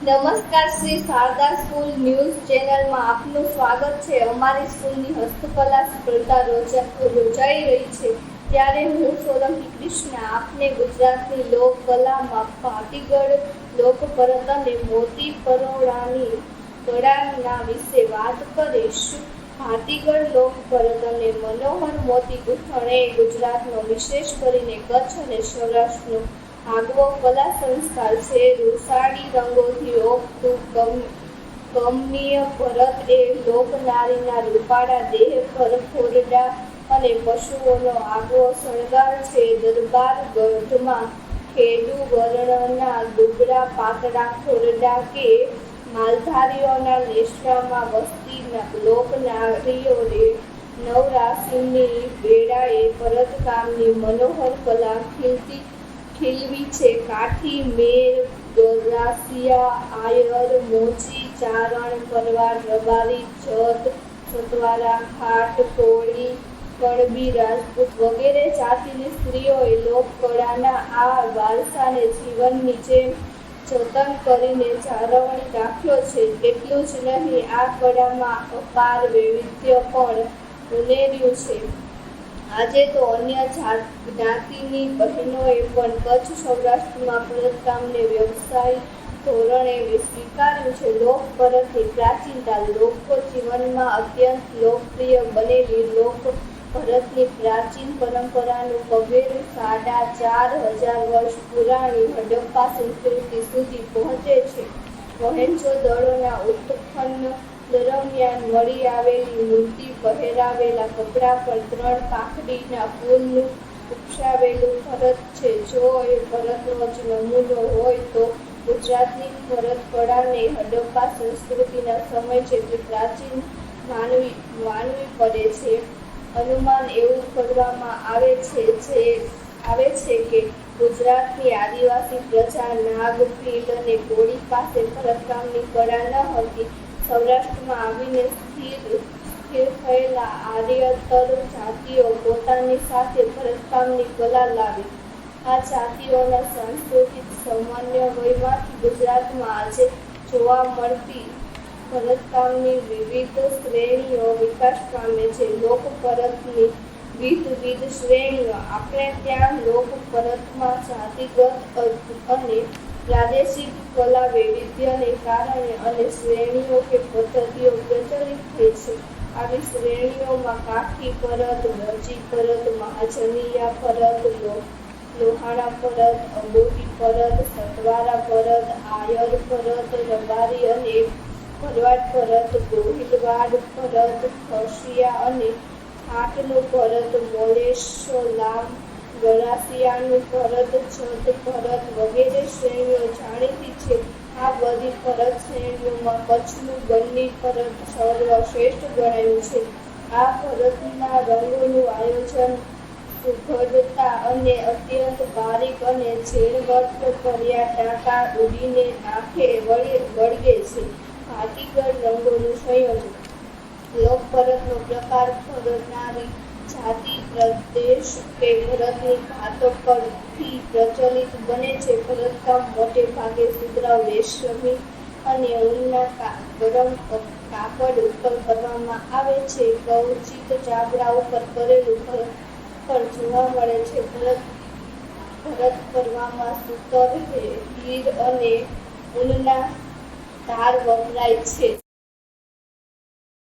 નમસ્કાર, Shri Sharda school news ચેનલમાં આપનું સ્વાગત છે। અમારી સ્કૂલની હસ્તકલા સ્પર્ધા યોજાઈ રહી છે, ત્યારે હું સોલંકી કૃષ્ણા આપને ગુજરાતની લોકકલામાં ભાતીગળ લોકપરત અને મોતી પરોળાની કળાના વિશે વાત કરીશ। ભાતીગળ લોકપરત અને મનોહર મોતી ગૂંથણ એ ગુજરાતનો, વિશેષ કરીને કચ્છ અને સૌરાષ્ટ્રનો આગવો કલા સંસ્કાર છે। રૂસાળી રંગોથી ઓગતું કમનીય ભરત એ લોકનારીના રૂપાળા દેહ પર ખોરડા અને પશુઓનો આગવો શણગાર છે। દરબાર ગઢમાં ખેડુ વર્ણના દુબળા પાતળા ખોરડા કે માલધારીઓના લેશડામાં વસતી લોકનારીઓએ નવરાશિની વેળાએ ભરતકામની મનોહર કલા ખીલવી છે। કાઠી, મેર, ગરાસિયા, આયર, મોચી, ચારણ, પરવાર, રબારી, જત, સતવારા, ખાટ, કોળી, કણબી, રાજપૂત વગેરે જાતિની સ્ત્રીઓએ લોકકળાના આ વારસાને જીવનની જેમ જતન કરીને જાળવી રાખ્યો છે। એટલું જ નહીં, આ કળામાં અપાર વૈવિધ્ય પણ ઉમેર્યું છે। આજે તો અન્ય જ્ઞાતિની બહેનોએ પણ કચ્છ સૌરાષ્ટ્રમાં ભરતકામને વ્યવસાય ધોરણે સ્વીકાર્યું છે। લોકપરતની પ્રાચીનતા લોકજીવનમાં અત્યંત લોકપ્રિય બનેલી લોકભરતની પ્રાચીન પરંપરાનું પગેરું 4,500 વર્ષ પુરાણી હડપ્પા સંસ્કૃતિ સુધી પહોંચે છે। મોહેંજો-દડોના ઉત્ખનન દરમિયાન મળી આવેલી મૂર્તિ પહેરાવેલા કપડા પર 3 પાંખડીના ફૂલનું ઉપસાવેલું ભરત છે। જો એ ભરતનો જ નમૂનો હોય તો ગુજરાતની ભરતકળાને હડપ્પા સંસ્કૃતિના સમય જેટલી પ્રાચીન માનવી પડે છે। અનુમાન એવું કરવામાં આવે છે કે ગુજરાતની આદિવાસી પ્રજા નાગ, ભીલ અને કોળી પાસે ભરતકામની કળા ન હતી। સૌરાષ્ટ્રમાં આવીને સ્થિર થયેલા આર્યતર જાતિઓ પોતાની સાથે ભરતકામની કલા લાવી। આ જાતિઓના સાંસ્કૃતિક સમન્વયમાંથી ગુજરાતમાં આજે જોવા મળતી ભરતકામની વિવિધ શ્રેણીઓ વિકાસ પામે છે। લોકપરતની વિવિધ શ્રેણીઓ આપણે ત્યાં લોકપરતમાં જાતિગત અને પ્રાદેશિક કલા વૈવિધ્યને કારણે અને શ્રેણીઓ કે પદ્ધતિઓ પ્રચલિત થઈ છે। આવી શ્રેણીઓમાં કાઠી ભરત, મોચી ભરત, મહાજનીયા ભરત, લોહાણા ભરત, અંગોઠી ભરત, સતવારા ભરત, આયર ભરત, રબારી અને ભરવાડ ભરત, ગોહિલવાડ ભરત, ખસિયા અને ખાટનું ભરત, મોલેશલામ, ગરાસિયાનું ભરત, જત ભરત વગેરે શ્રેણીઓ જાણીતી છે। આ બધી ભરત શ્રેણીઓમાં કચ્છનું બન્ની ભરત સર્વશ્રેષ્ઠ ગણાયું છે। આ ભરતના રંગોનું આયોજન, સુઘડતા અને અત્યંત બારીક અને ઝીણવટ ભર્યા ટાંકા ઉડીને આંખે વળગે છે। ભાતીગળ રંગોનું સંયોજન, લોકપરતનો પ્રકાર ભરનારી જાતિ, પ્રદેશ કે ભરતની ભાતો પરથી પ્રચલિત બને છે। ભરતકામ મોટે ભાગે સુતરાઉ, રેશમી અને ઊનના ગરમ કાપડ ઉપર કરવામાં આવે છે। કવચિત ચામડા ઉપર કરેલું ભરત પર જોવા મળે છે। ભરત કરવામાં સૂતર, હીર અને ઊનના તાર વપરાય છે।